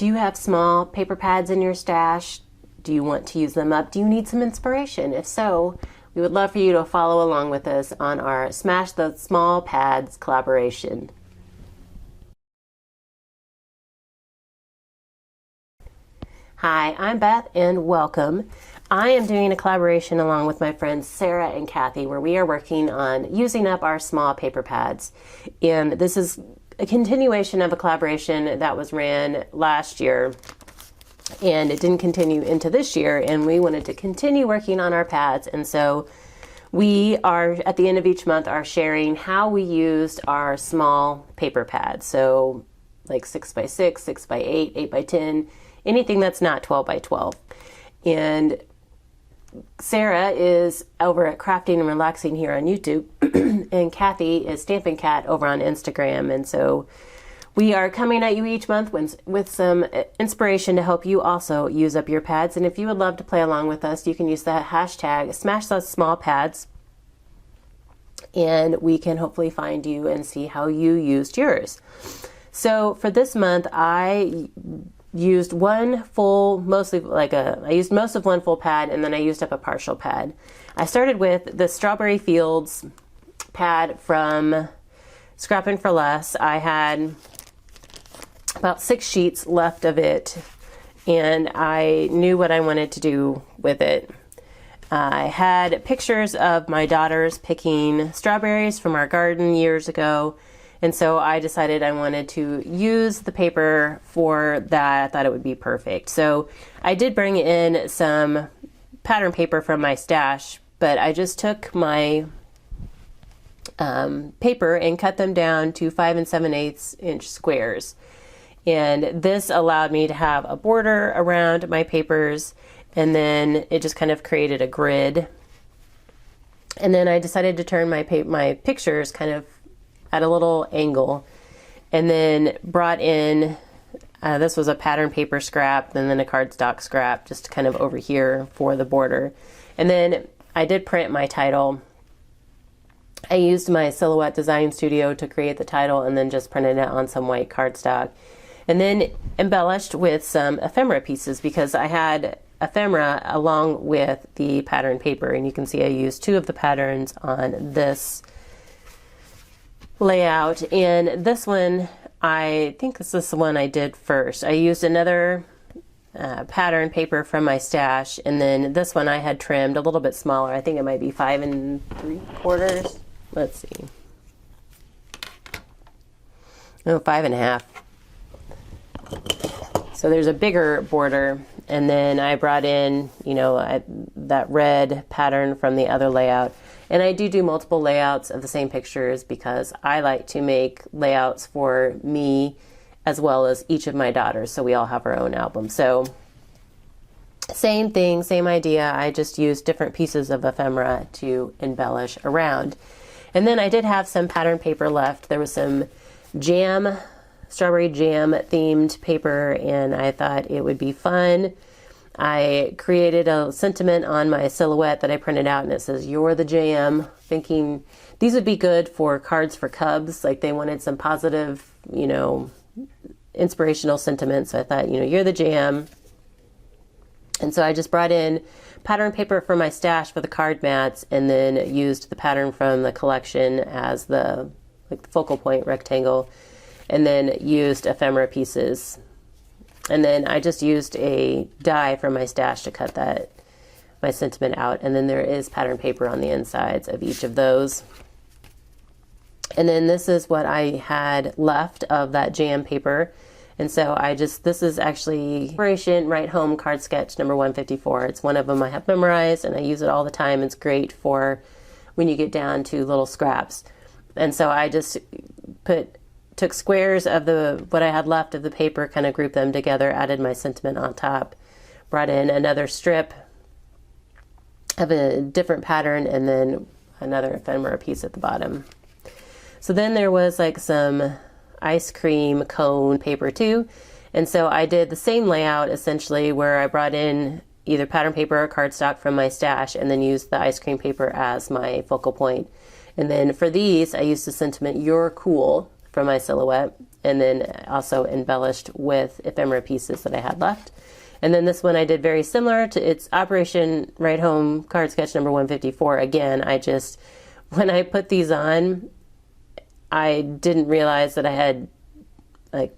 Do you have small paper pads in your stash? Do you want to use them up? Do you need some inspiration? If so, we would love for you to follow along with us on our Smash the Small Pads collaboration. Hi, I'm Beth and welcome. I am doing a collaboration along with my friends Sarah and Kathy where we are working on using up our small paper pads. And this is a continuation of a collaboration that was ran last year, and it didn't continue into this year, and we wanted to continue working on our pads. And so we are, at the end of each month, are sharing how we used our small paper pads. So like 6x6, 6x8, 8x10, anything that's not 12x12. And Sarah is over at Crafting and Relaxing here on YouTube, and Kathy is Stampin' Cat over on Instagram. And so we are coming at you each month with some inspiration to help you also use up your pads. And if you would love to play along with us, you can use that hashtag Smash Those Small Pads, and we can hopefully find you and see how you used yours. So for this month, I used one full, I used most of one full pad, and then I used up a partial pad. I started with the Strawberry Fields pad from Scrappin' for Less. I had about 6 sheets left of it, and I knew what I wanted to do with it. I had pictures of my daughters picking strawberries from our garden years ago, and so I decided I wanted to use the paper for that. I thought it would be perfect. So I did bring in some pattern paper from my stash, but I just took my paper and cut them down to 5 7/8 inch squares. And this allowed me to have a border around my papers, and then it just kind of created a grid. And then I decided to turn my pictures kind of at a little angle, and then brought in, this was a pattern paper scrap, and then a cardstock scrap just kind of over here for the border. And then I did print my title. I used my Silhouette Design Studio to create the title, and then just printed it on some white cardstock. And then embellished with some ephemera pieces, because I had ephemera along with the pattern paper. And you can see I used 2 of the patterns on this layout. And this one, I think this is the one I did first. I used another pattern paper from my stash, and then this one I had trimmed a little bit smaller. I think it might be 5 3/4. Let's see. No, 5 1/2. So there's a bigger border, and then I brought in, that red pattern from the other layout. And I do multiple layouts of the same pictures because I like to make layouts for me as well as each of my daughters, so we all have our own album. So same thing, same idea. I just used different pieces of ephemera to embellish around. And then I did have some pattern paper left. There was some strawberry jam themed paper, and I thought it would be fun. I created a sentiment on my silhouette that I printed out, and it says, "You're the jam," thinking these would be good for cards for cubs. Like they wanted some positive, inspirational sentiments. So I thought, you're the jam. And so I just brought in pattern paper from my stash for the card mats, and then used the pattern from the collection as the focal point rectangle, and then used ephemera pieces. And then I just used a die from my stash to cut my sentiment out. And then there is pattern paper on the insides of each of those. And then this is what I had left of that jam paper. And so this is actually Inspiration Write Home Card Sketch number 154. It's one of them I have memorized, and I use it all the time. It's great for when you get down to little scraps. And so I just took squares of what I had left of the paper, kind of grouped them together, added my sentiment on top, brought in another strip of a different pattern, and then another ephemera piece at the bottom. So then there was some ice cream cone paper too. And so I did the same layout essentially, where I brought in either pattern paper or cardstock from my stash, and then used the ice cream paper as my focal point. And then for these, I used the sentiment, "You're cool." from my silhouette, and then also embellished with ephemera pieces that I had left. And then this one I did very similar to its Operation Ride Home card sketch number 154. Again, when I put these on, I didn't realize that I had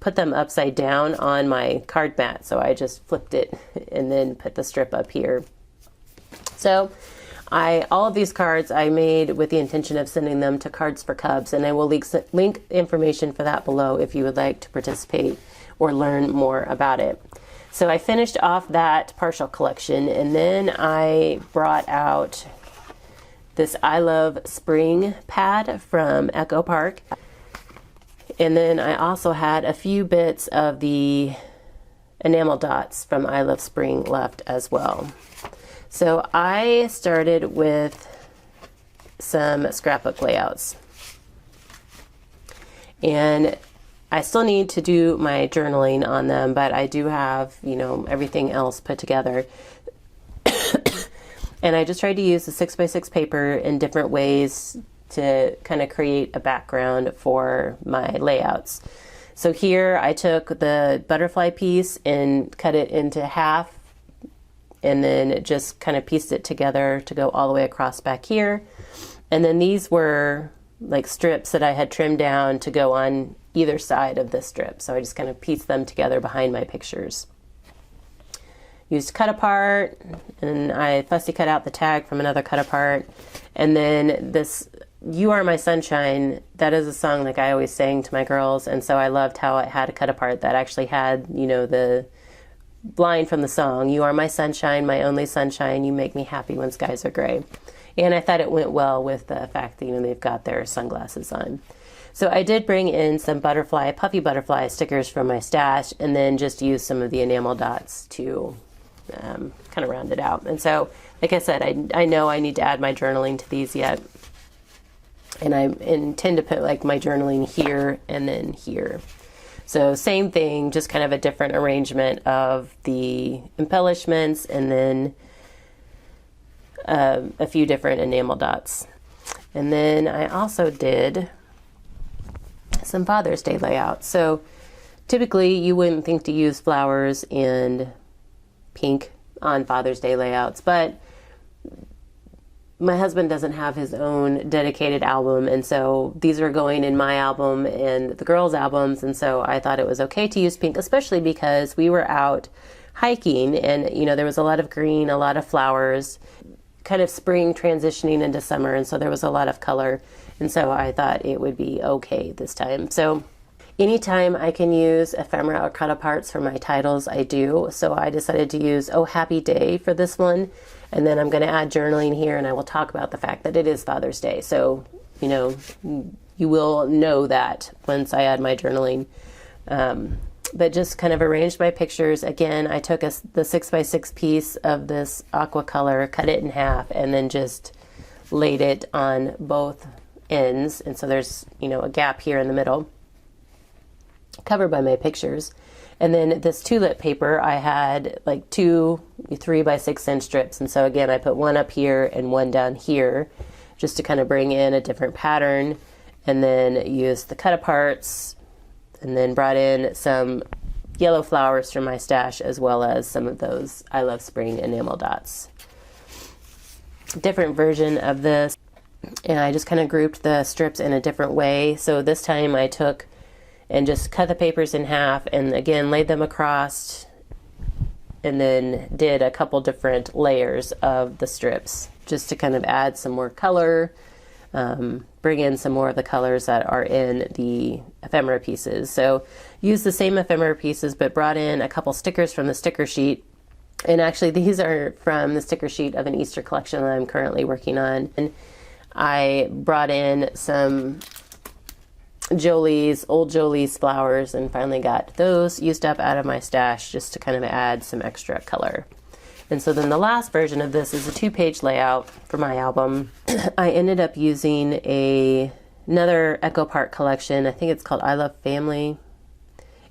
put them upside down on my card mat. So I just flipped it and then put the strip up here. So all of these cards I made with the intention of sending them to Cards for Cubs, and I will link information for that below if you would like to participate or learn more about it. So I finished off that partial collection, and then I brought out this I Love Spring pad from Echo Park. And then I also had a few bits of the enamel dots from I Love Spring left as well. So I started with some scrapbook layouts. And I still need to do my journaling on them, but I do have, everything else put together. And I just tried to use the 6x6 paper in different ways to kind of create a background for my layouts. So here I took the butterfly piece and cut it into half, and then just kind of pieced it together to go all the way across back here. And then these were like strips that I had trimmed down to go on either side of this strip. So I just kind of pieced them together behind my pictures. Used cut apart, and I fussy cut out the tag from another cut apart. And then this You Are My Sunshine, that is a song like I always sang to my girls, and so I loved how it had a cut apart that actually had, the line from the song, "You are my sunshine, my only sunshine, you make me happy when skies are gray." And I thought it went well with the fact that, they've got their sunglasses on. So I did bring in some puffy butterfly stickers from my stash, and then just use some of the enamel dots to kind of round it out. And so, like I said, I know I need to add my journaling to these yet. And I intend to put my journaling here and then here. So same thing, just kind of a different arrangement of the embellishments, and then a few different enamel dots. And then I also did some Father's Day layouts. So typically you wouldn't think to use flowers and pink on Father's Day layouts, but my husband doesn't have his own dedicated album, and so these are going in my album and the girls' albums, and so I thought it was okay to use pink, especially because we were out hiking, and there was a lot of green, a lot of flowers, kind of spring transitioning into summer, and so there was a lot of color, and so I thought it would be okay this time. So anytime I can use ephemera or cut aparts for my titles, I do. So I decided to use Oh Happy Day for this one. And then I'm going to add journaling here, and I will talk about the fact that it is Father's Day. So, you will know that once I add my journaling. But just kind of arranged my pictures. Again, I took the 6x6 piece of this aqua color, cut it in half, and then just laid it on both ends. And so there's, a gap here in the middle, covered by my pictures. And then this tulip paper, I had two 3x6 strips. And so again, I put one up here and one down here just to kind of bring in a different pattern, and then used the cut aparts, and then brought in some yellow flowers from my stash, as well as some of those I Love Spring enamel dots. Different version of this, and I just kind of grouped the strips in a different way. So this time I took and just cut the papers in half, and again laid them across, and then did a couple different layers of the strips just to kind of add some more color, bring in some more of the colors that are in the ephemera pieces. So use the same ephemera pieces, but brought in a couple stickers from the sticker sheet. And actually these are from the sticker sheet of an Easter collection that I'm currently working on. And I brought in some old Jolie's flowers, and finally got those used up out of my stash just to kind of add some extra color. And so then the last version of this is a 2-page layout for my album. I ended up using another Echo Park collection. I think it's called I Love Family.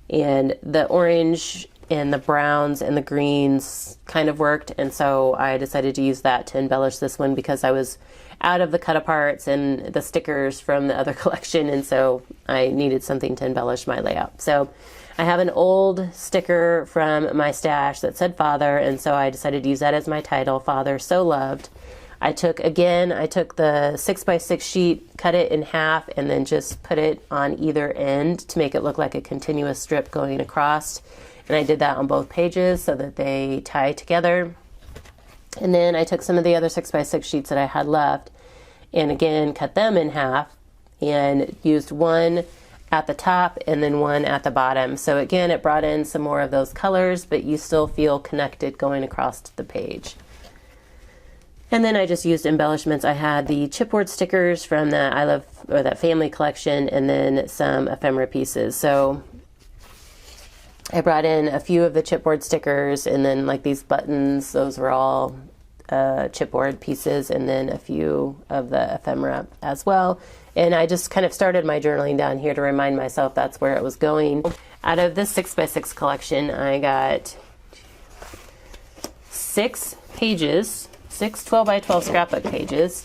And the orange and the browns and the greens kind of worked, and so I decided to use that to embellish this one, because I was out of the cut aparts and the stickers from the other collection, and so I needed something to embellish my layout. So I have an old sticker from my stash that said Father, and so I decided to use that as my title, Father So Loved. I took the 6x6 sheet, cut it in half, and then just put it on either end to make it look like a continuous strip going across. And I did that on both pages so that they tie together. And then I took some of the other 6x6 sheets that I had left and again cut them in half and used one at the top and then one at the bottom. So again, it brought in some more of those colors, but you still feel connected going across the page. And then I just used embellishments. I had the chipboard stickers from the that family collection, and then some ephemera pieces. So I brought in a few of the chipboard stickers, and then like these buttons, those were all chipboard pieces, and then a few of the ephemera as well. And I just kind of started my journaling down here to remind myself that's where it was going. Out of this 6x6 collection, I got 6 pages, 6 12x12 scrapbook pages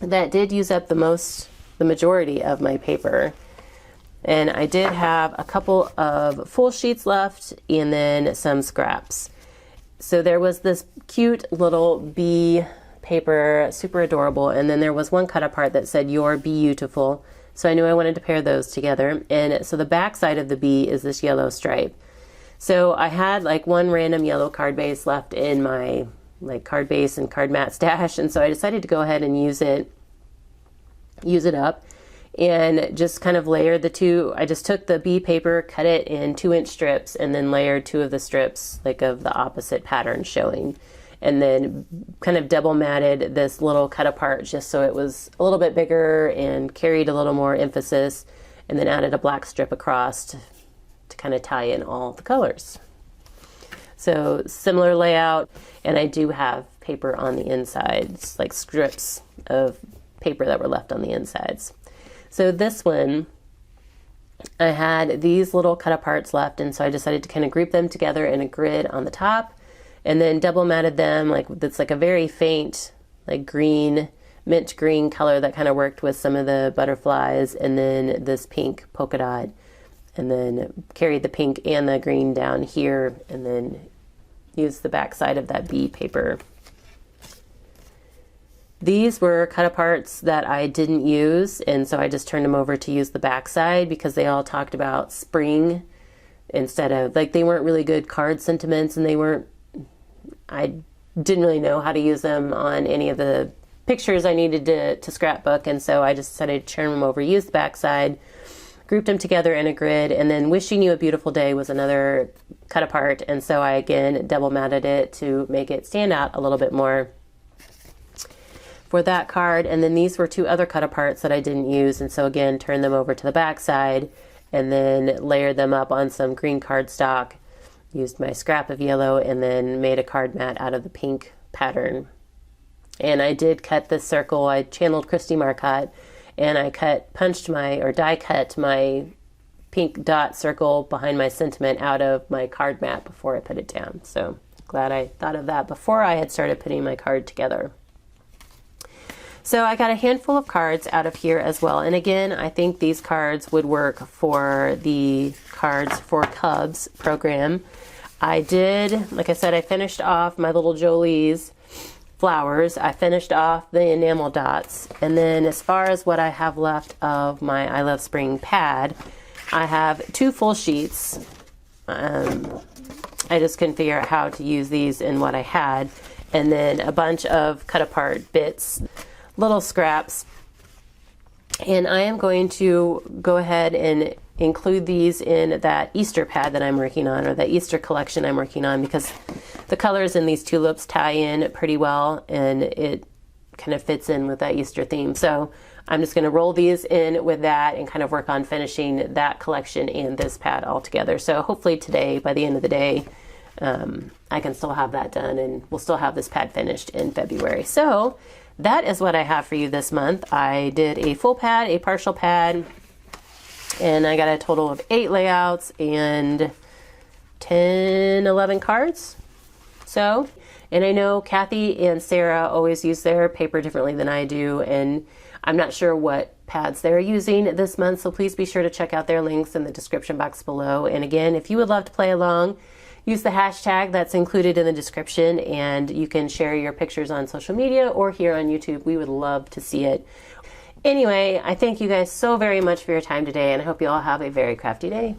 that did use up the majority of my paper. And I did have a couple of full sheets left and then some scraps. So there was this cute little bee paper, super adorable, and then there was one cut apart that said "You're beautiful." So I knew I wanted to pair those together. And so the back side of the bee is this yellow stripe. So I had like one random yellow card base left in my like card base and card mat stash, and so I decided to go ahead and use it up and just kind of layered the two. I just took the bee paper, cut it in 2-inch strips, and then layered 2 of the strips like of the opposite pattern showing, and then kind of double matted this little cut apart just so it was a little bit bigger and carried a little more emphasis, and then added a black strip across to kind of tie in all the colors. So similar layout, and I do have paper on the insides, like strips of paper that were left on the insides. So this one, I had these little cut aparts left, and so I decided to kind of group them together in a grid on the top, and then double matted them. Like it's like a very faint, like green, mint green color that kind of worked with some of the butterflies, and then this pink polka dot, and then carried the pink and the green down here, and then used the back side of that bee paper. These were cut aparts that I didn't use, and so I just turned them over to use the back side because they all talked about spring instead of, like, they weren't really good card sentiments, and I didn't really know how to use them on any of the pictures I needed to scrapbook, and so I just decided to turn them over, use the back side, grouped them together in a grid, and then Wishing You a Beautiful Day was another cut apart, and so I again double matted it to make it stand out a little bit more for that card. And then these were 2 other cut aparts that I didn't use, and so again turned them over to the back side and then layered them up on some green cardstock, used my scrap of yellow, and then made a card mat out of the pink pattern. And I did cut this circle. I channeled Christy Marcotte, and I die cut my pink dot circle behind my sentiment out of my card mat before I put it down. So glad I thought of that before I had started putting my card together. So I got a handful of cards out of here as well. And again, I think these cards would work for the Cards for Cubs program. I did, like I said, I finished off my little Jolie's flowers. I finished off the enamel dots. And then as far as what I have left of my I Love Spring pad, I have 2 full sheets. I just couldn't figure out how to use these in what I had. And then a bunch of cut apart bits, little scraps. And I am going to go ahead and include these in that Easter pad that I'm working on, or that Easter collection I'm working on, because the colors in these tulips tie in pretty well, and it kind of fits in with that Easter theme. So I'm just going to roll these in with that and kind of work on finishing that collection and this pad all together. So hopefully today, by the end of the day, I can still have that done, and we'll still have this pad finished in February. So that is what I have for you this month. I did a full pad, a partial pad, and I got a total of 8 layouts and 10, 11 cards. So And I know Kathy and Sarah always use their paper differently than I do, and I'm not sure what pads they're using this month, so please be sure to check out their links in the description box below. And again, if you would love to play along, use the hashtag that's included in the description, and you can share your pictures on social media or here on YouTube. We would love to see it. Anyway, I thank you guys so very much for your time today, and I hope you all have a very crafty day.